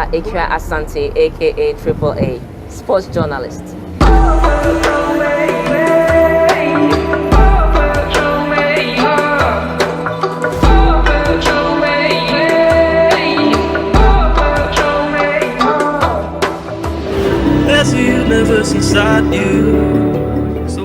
Akua Asante, aka Triple A, sports journalist.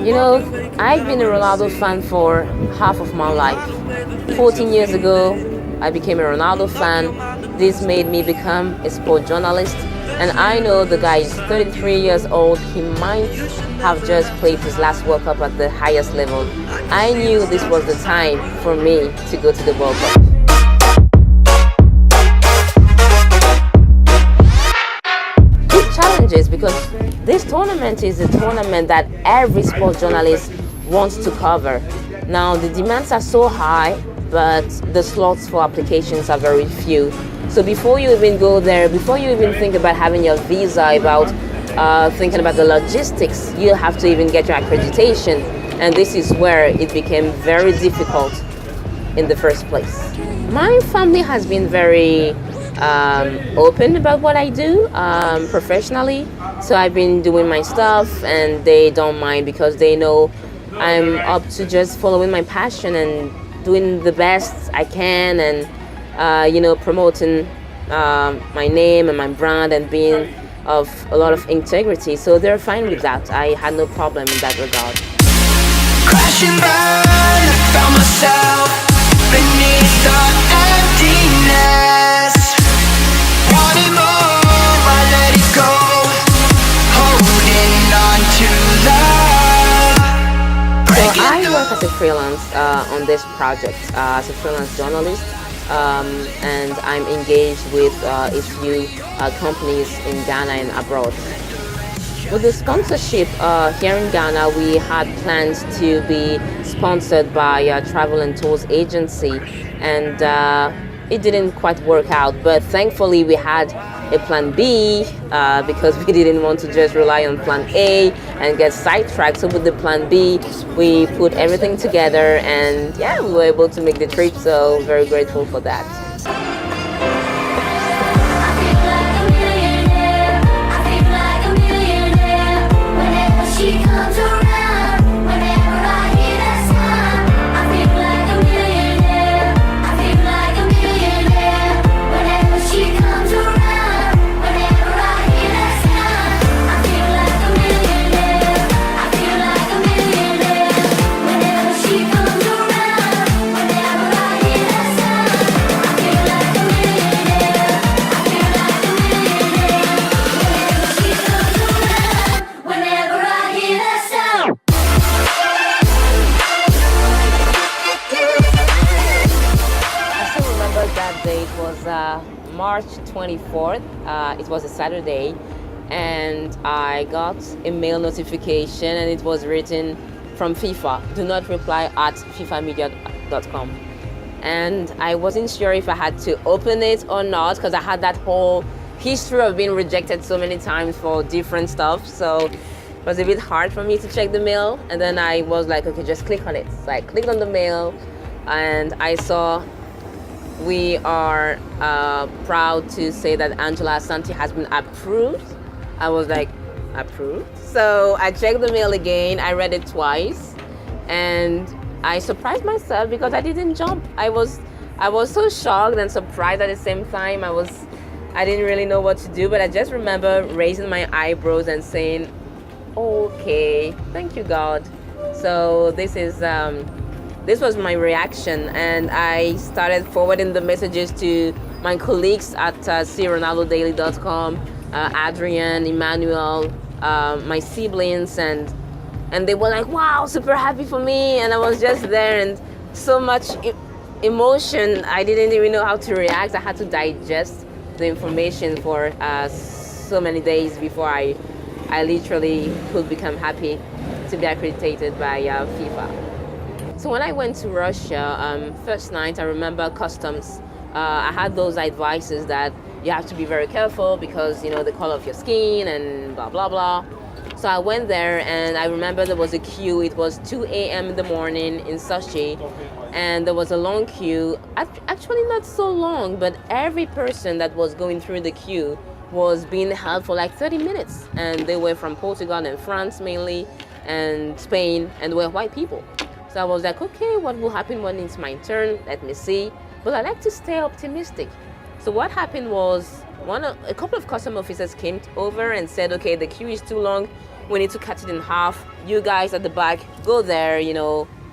You know, I've been a Ronaldo fan for half of my life. 14 years ago, I became a Ronaldo fan. This made me become a sport journalist. And I know the guy is 33 years old. He might have just played his last World Cup at the highest level. I knew this was the time for me to go to the World Cup. Big challenges, because this tournament is a tournament that every sports journalist wants to cover. Now, the demands are so high, but the slots for applications are very few. So before you even go there, before you even think about having your visa, about thinking about the logistics, you have to even get your accreditation. And this is where it became very difficult in the first place. My family has been very open about what I do professionally. So I've been doing my stuff and they don't mind, because they know I'm up to just following my passion and doing the best I can, and promoting my name and my brand and being of a lot of integrity. So they're fine with that. I had no problem in that regard. Crashing burn, I found myself beneath the emptiness. Wanting more, I let it go. Holding on to love. So I work as a freelance on this project as a freelance journalist. And I'm engaged with a few companies in Ghana and abroad. With the sponsorship here in Ghana, we had plans to be sponsored by a travel and tours agency, and it didn't quite work out. But thankfully, we had a plan B because we didn't want to just rely on plan A and get sidetracked. So with the plan B, we put everything together, and yeah, we were able to make the trip. So very grateful for that. March 24th, it was a Saturday, and I got a mail notification, and it was written from FIFA, do not reply at fifamedia.com. And I wasn't sure if I had to open it or not, because I had that whole history of being rejected so many times for different stuff. So it was a bit hard for me to check the mail. And then I was like, okay, just click on it. So I clicked on the mail, and I saw, we are proud to say that Akua Asante has been approved. I was like, approved? So I checked the mail again. I read it twice, and I surprised myself because I didn't jump. I was so shocked and surprised at the same time. I didn't really know what to do, but I just remember raising my eyebrows and saying, okay, thank you, God. So this was my reaction, and I started forwarding the messages to my colleagues at crronaldodaily.com, Adrian, Emmanuel, my siblings, and they were like, wow, super happy for me. And I was just there, and so much emotion, I didn't even know how to react. I had to digest the information for so many days before I literally could become happy to be accredited by FIFA. So when I went to Russia, first night, I remember customs. I had those advices that you have to be very careful because, the color of your skin and blah, blah, blah. So I went there, and I remember there was a queue. It was 2 a.m. in the morning in Sochi, and there was a long queue. Actually, not so long, but every person that was going through the queue was being held for like 30 minutes. And they were from Portugal and France mainly, and Spain, and were white people. So I was like, okay, what will happen when it's my turn? Let me see. But I like to stay optimistic. So what happened was a couple of custom officers came over and said, okay, the queue is too long. We need to cut it in half. You guys at the back, go there,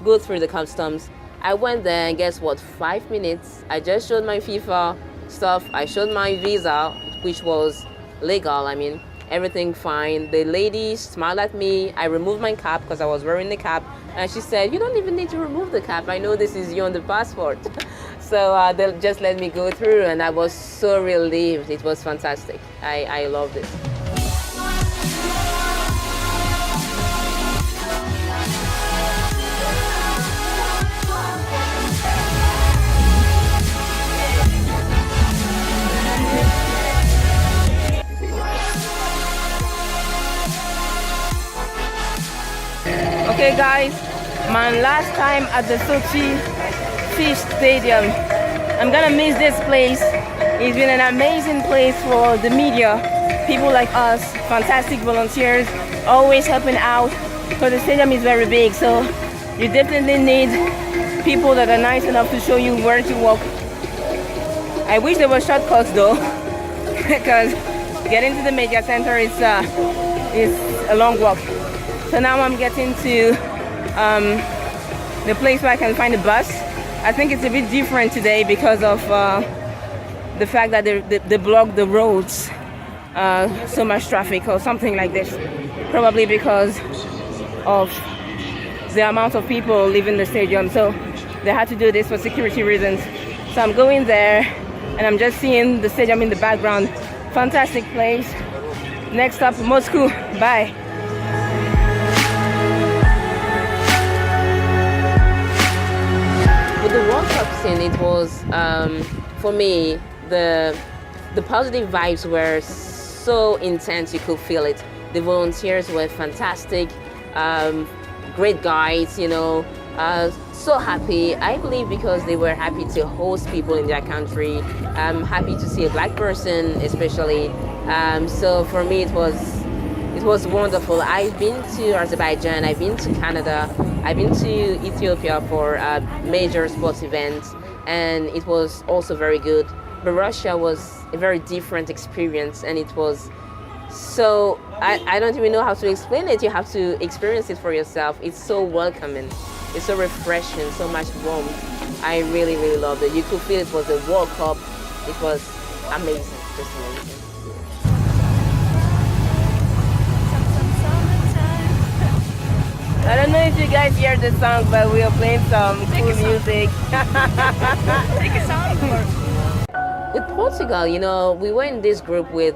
go through the customs. I went there and guess what? 5 minutes. I just showed my FIFA stuff. I showed my visa, which was legal. I mean, everything fine. The lady smiled at me. I removed my cap because I was wearing the cap. And she said, you don't even need to remove the cap. I know this is you on the passport. So they just let me go through, and I was so relieved. It was fantastic. I loved it. Okay guys, my last time at the Sochi Fish Stadium. I'm gonna miss this place. It's been an amazing place for the media, people like us, fantastic volunteers, always helping out. So the stadium is very big, so you definitely need people that are nice enough to show you where to walk. I wish there were shortcuts though, because getting to the media center is a long walk. So now I'm getting to the place where I can find a bus. I think it's a bit different today because of the fact that they block the roads, so much traffic or something like this. Probably because of the amount of people leaving the stadium. So they had to do this for security reasons. So I'm going there and I'm just seeing the stadium in the background. Fantastic place. Next up, Moscow. Bye. With the World Cup scene, it was, for me, the positive vibes were so intense, you could feel it. The volunteers were fantastic, great guides, so happy. I believe because they were happy to host people in their country. I'm happy to see a black person, especially. So for me, it was wonderful. I've been to Azerbaijan, I've been to Canada, I've been to Ethiopia for major sports events, and it was also very good. But Russia was a very different experience, and it was so, I don't even know how to explain it. You have to experience it for yourself. It's so welcoming, it's so refreshing, so much warmth. I really, really loved it. You could feel it was a World Cup. It was amazing, just amazing. I don't know if you guys hear the song, but we are playing some cool music. Take a song. With Portugal, we were in this group with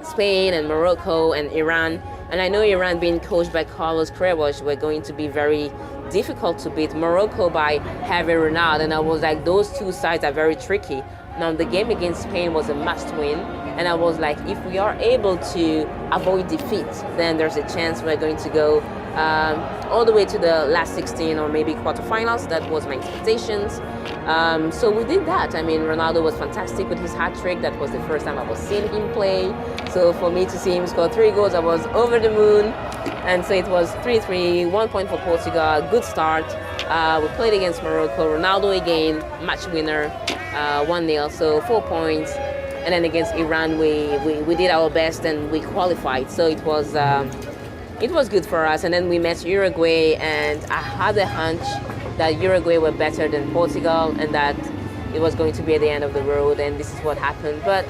Spain and Morocco and Iran. And I know Iran, being coached by Carlos Queiroz, were going to be very difficult to beat. Morocco by having Ronaldo, and I was like, those two sides are very tricky. Now the game against Spain was a must-win, and I was like, if we are able to avoid defeat, then there's a chance we're going to go all the way to the last 16 or maybe quarterfinals. That was my expectations. So we did that. I mean, Ronaldo was fantastic with his hat trick. That was the first time I was seeing him play. So for me to see him score 3 goals, I was over the moon. And so it was 3-3, 1 point for Portugal, good start. We played against Morocco, Ronaldo again, match winner, 1-0, so 4 points. And then against Iran, we did our best and we qualified. So it was good for us. And then we met Uruguay, and I had a hunch that Uruguay were better than Portugal and that it was going to be at the end of the road, and this is what happened. But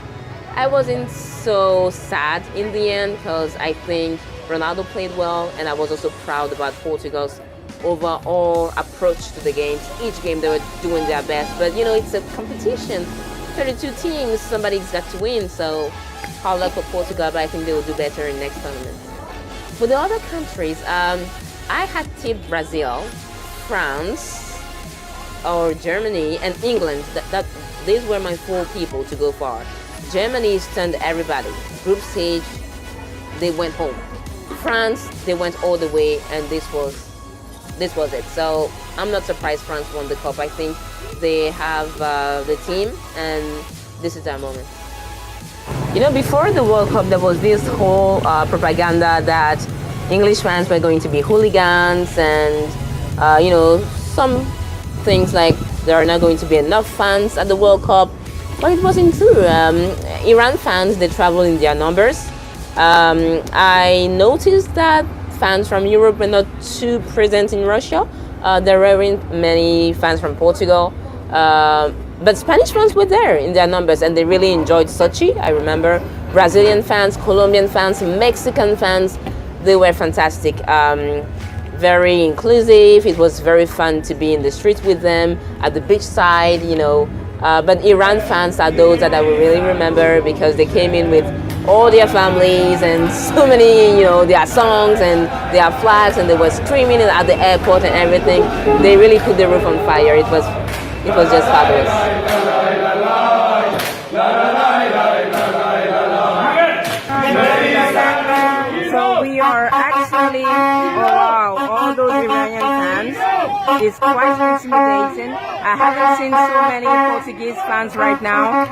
I wasn't so sad in the end because I think Ronaldo played well, and I was also proud about Portugal's overall approach to the games. Each game they were doing their best, but it's a competition. 32 teams, somebody's got to win, so hard luck for Portugal, but I think they will do better in next tournament. For the other countries, I had tipped Brazil, France, or Germany, and England. These were my 4 people to go far. Germany stunned everybody. Group stage, they went home. France, they went all the way, and this was this was it. So I'm not surprised France won the cup. I think they have the team, and this is their moment. You know, before the World Cup, there was this whole propaganda that English fans were going to be hooligans, and you know, some things like there are not going to be enough fans at the World Cup. But it wasn't true. Iran fans, they travel in their numbers. I noticed that fans from Europe were not too present in Russia. There weren't many fans from Portugal. But Spanish fans were there in their numbers, and they really enjoyed Sochi. I remember Brazilian fans, Colombian fans, Mexican fans. They were fantastic. Very inclusive. It was very fun to be in the streets with them, at the beach side, you know. But Iran fans are those that I will really remember, because they came in with all their families and so many, you know, their songs and their flags, and they were screaming at the airport and everything. They really put the roof on fire. It was just fabulous. So we are actually, oh wow, all those Iranian fans. It's quite intimidating. I haven't seen so many Portuguese fans right now.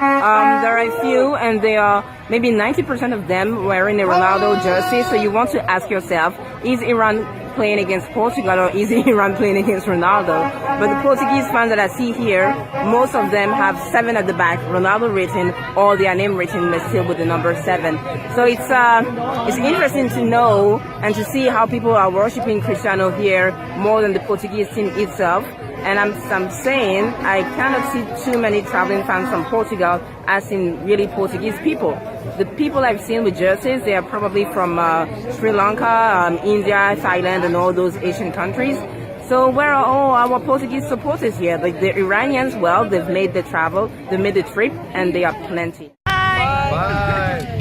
There are a few, and they are maybe 90% of them wearing a Ronaldo jersey. So you want to ask yourself, is Iran playing against Portugal, or is Iran playing against Ronaldo? But the Portuguese fans that I see here, most of them have 7 at the back, Ronaldo written, or their name written, but still with the number 7. So it's interesting to know and to see how people are worshiping Cristiano here more than the Portuguese team itself. And I'm saying I cannot see too many traveling fans from Portugal as in really Portuguese people. The people I've seen with jerseys, they are probably from Sri Lanka, India, Thailand, and all those Asian countries. So where are all our Portuguese supporters here? Like the Iranians, well, they've made the travel, they made the trip, and they are plenty. Bye.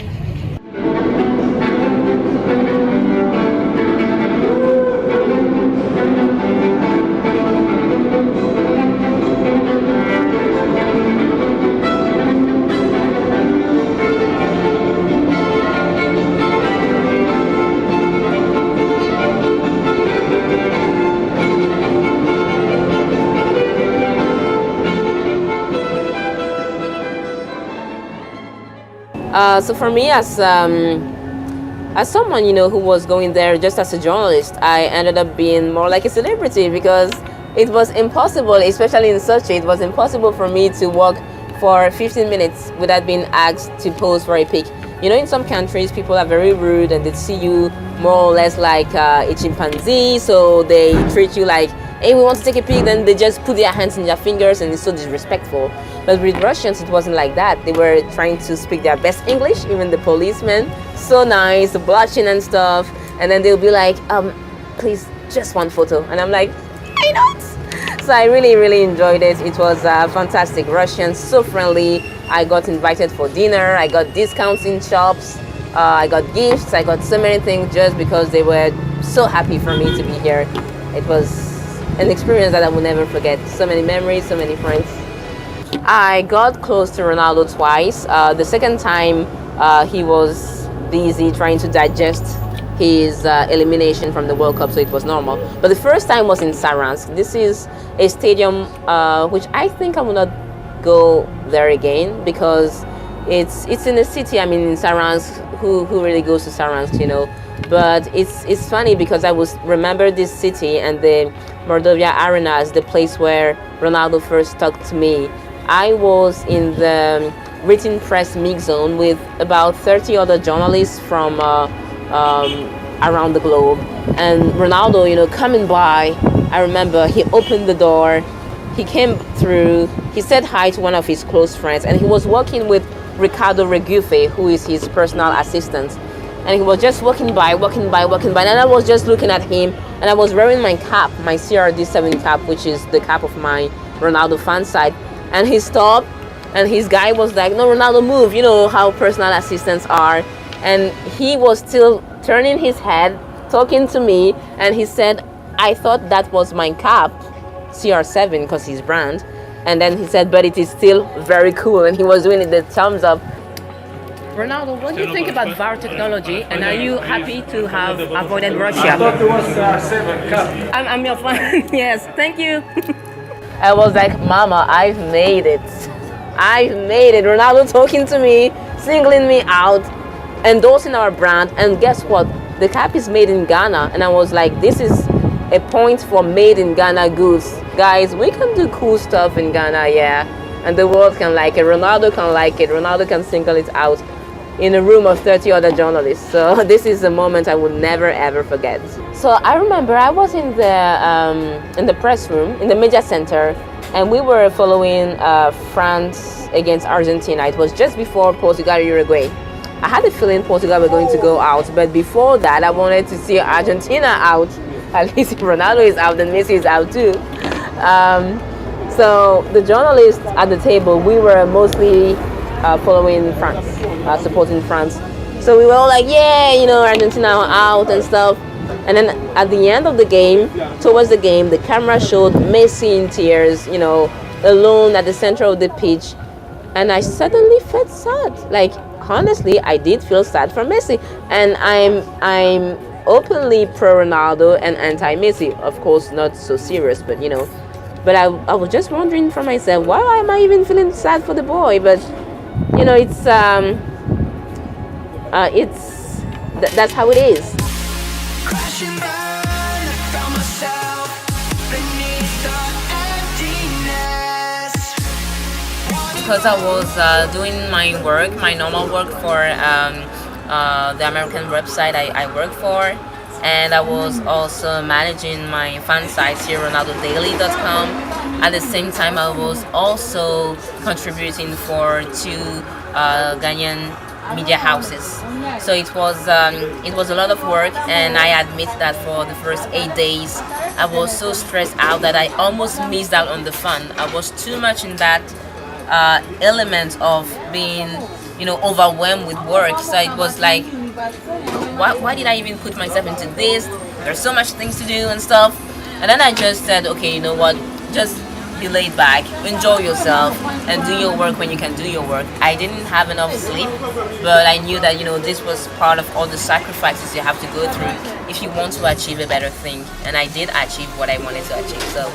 So for me, as someone, you know, who was going there just as a journalist, I ended up being more like a celebrity, because it was impossible, especially in Sochi, it was impossible for me to walk for 15 minutes without being asked to pose for a pic. You know, in some countries, people are very rude and they see you more or less like a chimpanzee, so they treat you like, hey, we want to take a pic, then they just put their hands in their fingers, and it's so disrespectful. But with Russians, it wasn't like that. They were trying to speak their best English, even the policemen. So nice, blushing and stuff. And then they'll be like, please, just one photo. And I'm like, why not? So I really, really enjoyed it. It was fantastic. Russians, so friendly. I got invited for dinner. I got discounts in shops. I got gifts. I got so many things just because they were so happy for me to be here. It was an experience that I will never forget. So many memories, so many friends. I got close to Ronaldo twice. The second time, he was busy trying to digest his elimination from the World Cup, so it was normal. But the first time was in Saransk. This is a stadium which I think I will not go there again, because it's in a city. I mean, in Saransk, who really goes to Saransk, you know? But it's funny because I remember this city and the Mordovia Arena as the place where Ronaldo first talked to me. I was in the written press mix zone with about 30 other journalists from around the globe, and Ronaldo, you know, coming by, I remember he opened the door, he came through, he said hi to one of his close friends, and he was working with Ricardo Regufe, who is his personal assistant. And he was just walking by, and I was just looking at him, and I was wearing my cap, my CRD7 cap, which is the cap of my Ronaldo fan side. And he stopped, and his guy was like, no, Ronaldo, move, you know how personal assistants are. And he was still turning his head, talking to me, and he said, I thought that was my cap, CR7, because his brand. And then he said, but it is still very cool, and he was doing it the thumbs up. Ronaldo, what do you think about VAR technology, and are you happy to have avoided Russia? I thought it was CR7 Cup. I'm your fan. Yes, thank you. I was like, Mama, I've made it. I've made it. Ronaldo talking to me, singling me out, endorsing our brand, and guess what? The cap is made in Ghana, and I was like, this is a point for made in Ghana goods. Guys, we can do cool stuff in Ghana, yeah, and the world can like it. Ronaldo can like it. Ronaldo can single it out in a room of 30 other journalists. So this is a moment I will never ever forget. So I remember I was in the press room in the media center, and we were following France against Argentina. It was just before Portugal Uruguay. I had a feeling Portugal were going to go out, but before that I wanted to see Argentina out. At least if Ronaldo is out, then Messi is out too. So the journalists at the table, we were mostly following France, supporting France. So we were all like, yeah, you know, Argentina out and stuff. And then at the end of the game, towards the game, the camera showed Messi in tears, you know, alone at the center of the pitch. And I suddenly felt sad. Like, honestly, I did feel sad for Messi. And I'm openly pro Ronaldo and anti Messi. Of course, not so serious, but you know. But I was just wondering for myself, why am I even feeling sad for the boy? But you know, that's how it is. Crash and burn, I found myself beneath the emptiness. Because I was doing my work, my normal work for the American website I work for, and I was also managing my fan site here, RonaldoDaily.com. At the same time, I was also contributing for two Ghanaian media houses. So it was a lot of work, and I admit that for the first 8 days I was so stressed out that I almost missed out on the fun. I was too much in that element of being, you know, overwhelmed with work. So it was like, why did I even put myself into this? There's so much things to do and stuff. And then I just said, okay, you know what, just be laid back, enjoy yourself, and do your work when you can do your work. I didn't have enough sleep, but I knew that, you know, this was part of all the sacrifices you have to go through if you want to achieve a better thing. And I did achieve what I wanted to achieve. So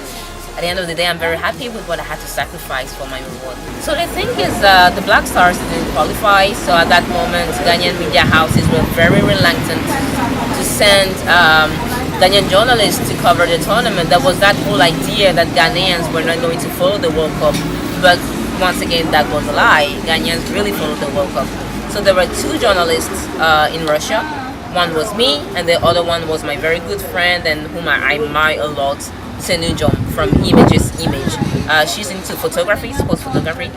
at the end of the day, I'm very happy with what I had to sacrifice for my reward. So the thing is, the Black Stars didn't qualify. So at that moment, Ghanaian media houses were very reluctant to send Ghanaian journalists to cover the tournament. There was that whole idea that Ghanaians were not going to follow the World Cup. But once again, that was a lie. Ghanaians really followed the World Cup. So there were two journalists in Russia. One was me, and the other one was my very good friend and whom I admire a lot, Senujom from Image. She's into photography, sports photography.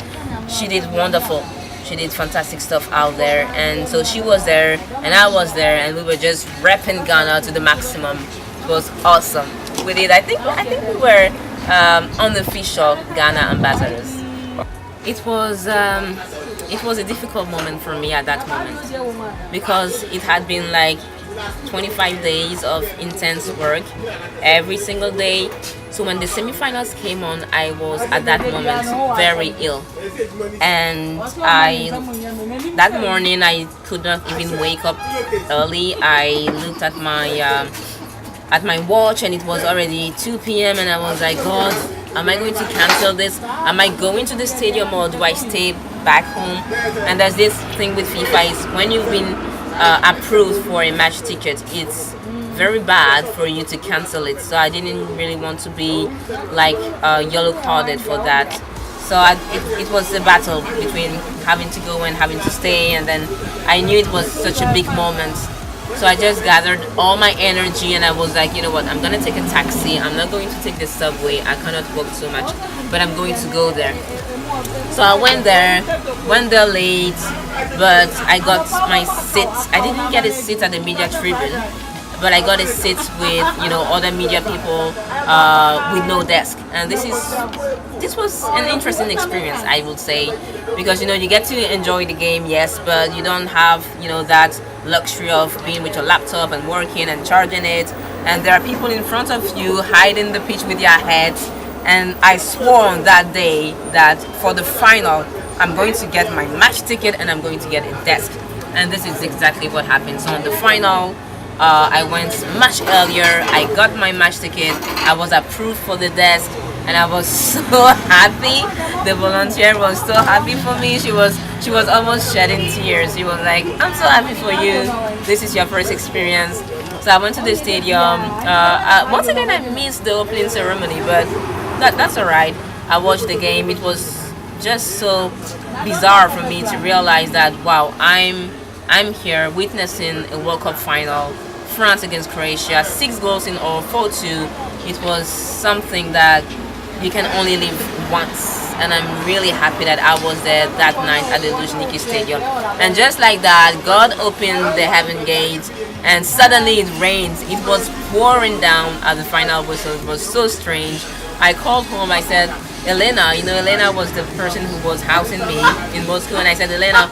She did wonderful. She did fantastic stuff out there, and so she was there and I was there, and we were just repping Ghana to the maximum. It was awesome. We did. I think we were unofficial Ghana ambassadors. It was a difficult moment for me at that moment, because it had been like 25 days of intense work every single day. So when the semifinals came on, I was at that moment very ill, and that morning I could not even wake up early. I looked at my watch, and it was already 2 p.m. and I was like, God, am I going to cancel this? Am I going to the stadium, or do I stay back home? And there's this thing with FIFA, is when you've been approved for a match ticket, it's very bad for you to cancel it. So I didn't really want to be like yellow carded for that. So it was a battle between having to go and having to stay, and then I knew it was such a big moment. So I just gathered all my energy, and I was like, you know what, I'm gonna take a taxi. I'm not going to take the subway. I cannot walk so much, but I'm going to go there. So I went there late, but I got my seat. I didn't get a seat at the media tribune, but I got a seat with, you know, other media people with no desk. And this was an interesting experience, I would say, because, you know, you get to enjoy the game, yes, but you don't have, you know, that luxury of being with your laptop and working and charging it. And there are people in front of you hiding the pitch with their heads. And I swore on that day that for the final, I'm going to get my match ticket and I'm going to get a desk. And this is exactly what happened. So on the final, I went much earlier. I got my match ticket. I was approved for the desk, and I was so happy. The volunteer was so happy for me. She was almost shedding tears. She was like, "I'm so happy for you. This is your first experience." So I went to the stadium. Once again, I missed the opening ceremony, but that's alright. I watched the game. It was just so bizarre for me to realize that, wow, I'm here witnessing a World Cup final, France against Croatia, 6 goals in all, 4-2. It was something that you can only live once, and I'm really happy that I was there that night at the Luzhniki Stadium. And just like that, God opened the heaven gates, and suddenly it rained. It was pouring down at the final whistle. It was so strange. I called home. I said, Elena, Elena was the person who was housing me in Moscow, and I said, Elena,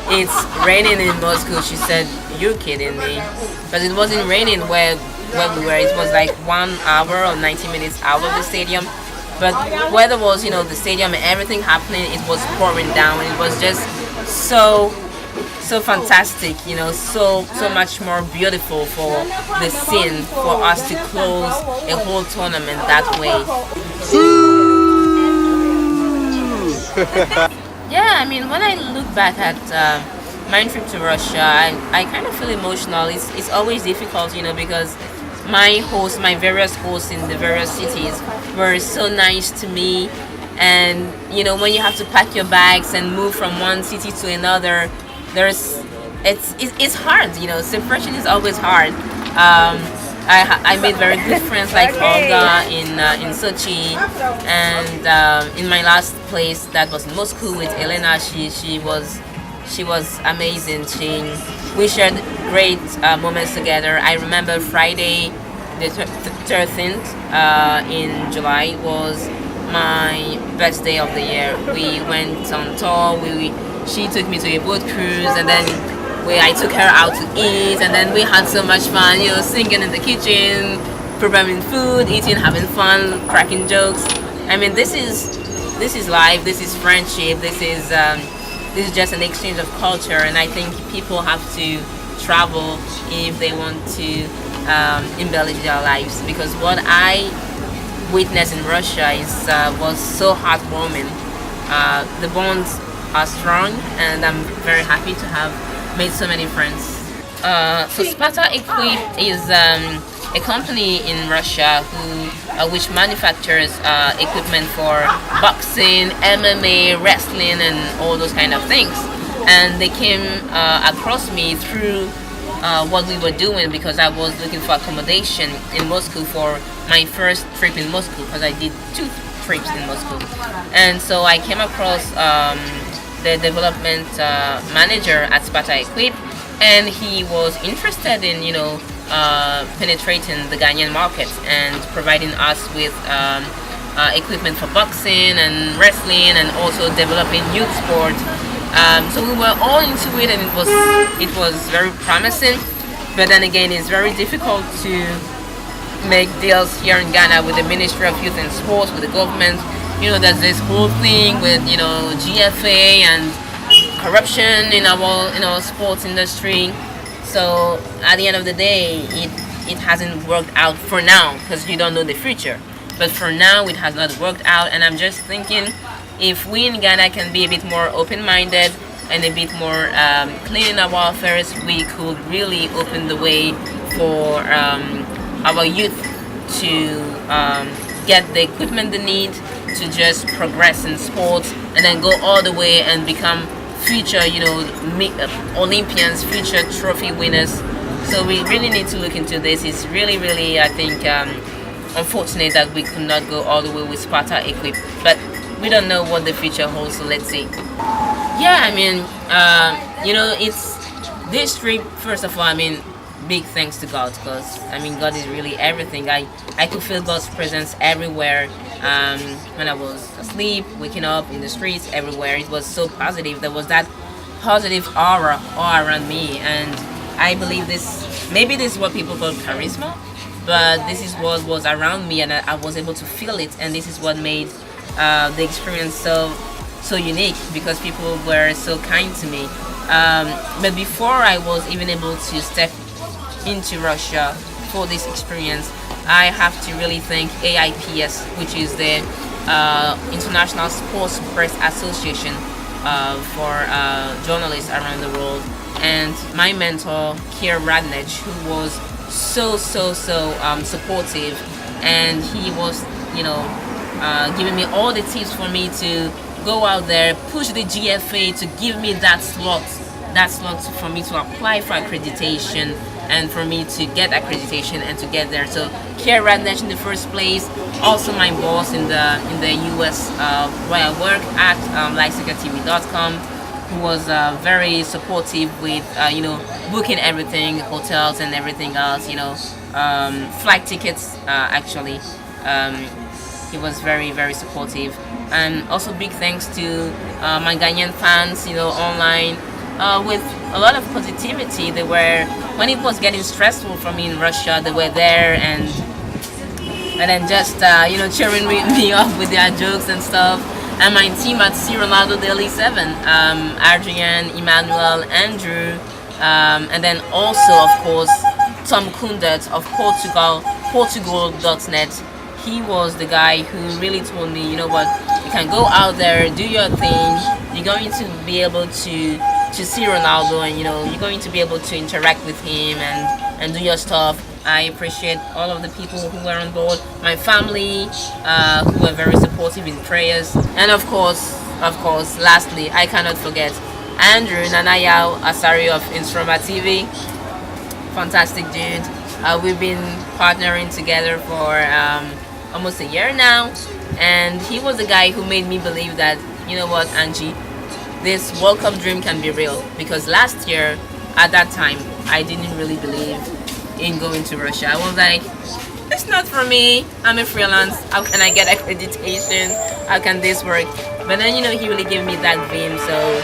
it's raining in Moscow. She said, you're kidding me, because it wasn't raining where we were. It was like 1 hour or 90 minutes out of the stadium, but where there was, the stadium and everything happening, it was pouring down, and it was just so fantastic, so much more beautiful for the scene, for us to close a whole tournament that way. Yeah, I mean, when I look back at my trip to Russia, I kind of feel emotional. It's always difficult, because my various hosts in the various cities were so nice to me. And, when you have to pack your bags and move from one city to another, it's hard, separation is always hard. I made very good friends like Olga in Sochi, and in my last place that was in Moscow with Elena. She was amazing. We shared great moments together. I remember Friday the 13th in July was my best day of the year. We went on tour. She took me to a boat cruise, and then I took her out to eat, and then we had so much fun, singing in the kitchen, preparing food, eating, having fun, cracking jokes. I mean, this is life. This is friendship. This is just an exchange of culture, and I think people have to travel if they want to embellish their lives, because what I witnessed in Russia was so heartwarming. The bonds are strong, and I'm very happy to have made so many friends. So Sparta Equip is a company in Russia which manufactures equipment for boxing, MMA, wrestling, and all those kind of things. And they came across me through what we were doing, because I was looking for accommodation in Moscow for my first trip in Moscow, because I did 2 trips in Moscow. And so I came across the development manager at Sparta Equip, and he was interested in penetrating the Ghanaian market and providing us with equipment for boxing and wrestling, and also developing youth sport. So we were all into it, and it was very promising. But then again, it's very difficult to make deals here in Ghana with the Ministry of Youth and Sports, with the government. There's this whole thing with GFA and corruption in our sports industry. So at the end of the day, it hasn't worked out for now, because you don't know the future. But for now, it has not worked out, and I'm just thinking, if we in Ghana can be a bit more open-minded and a bit more clean in our affairs, we could really open the way for our youth to get the equipment they need to just progress in sports, and then go all the way and become future, Olympians, future trophy winners. So we really need to look into this. It's really, really, I think, unfortunate that we could not go all the way with Sparta Equip, but we don't know what the future holds, so let's see. Yeah, I mean, it's this trip, first of all, I mean, big thanks to God, because God is really everything. I could feel God's presence everywhere. When I was asleep, waking up, in the streets, everywhere. It was so positive. There was that positive aura all around me, and I believe maybe this is what people call charisma, but this is what was around me, and I was able to feel it, and this is what made the experience so unique because people were so kind to me. But before I was even able to step into Russia for this experience, I have to really thank AIPS, which is the International Sports Press Association for journalists around the world, and my mentor Kier Radnech, who was so supportive, and he was giving me all the tips for me to go out there, push the GFA to give me that slot for me to apply for accreditation and for me to get accreditation and to get there. So Kier Radnech in the first place, also my boss in the US where I work at, LifeSecurTV.com, who was very supportive with booking everything, hotels and everything else, flight tickets actually. He was very supportive, and also big thanks to my Ghanaian fans, online, with a lot of positivity. They were, when it was getting stressful for me in Russia, they were there and then just cheering me up with their jokes and stuff. And my team at Ronaldo Daily 7, Adrian, Emmanuel, Andrew, and then also of course Tom Kundet of Portugal.net. He was the guy who really told me, you can go out there, do your thing. You're going to be able to see Ronaldo, and you're going to be able to interact with him and do your stuff. I appreciate all of the people who were on board, my family, who were very supportive in prayers, and of course, lastly, I cannot forget Andrew Nanayao Asari of Instroma TV. Fantastic dude. We've been partnering together for almost a year now, and he was the guy who made me believe that, Angie, this World Cup dream can be real, because last year at that time I didn't really believe in going to Russia. I was like, it's not for me, I'm a freelance, how can I get accreditation, how can this work? But then he really gave me that dream. So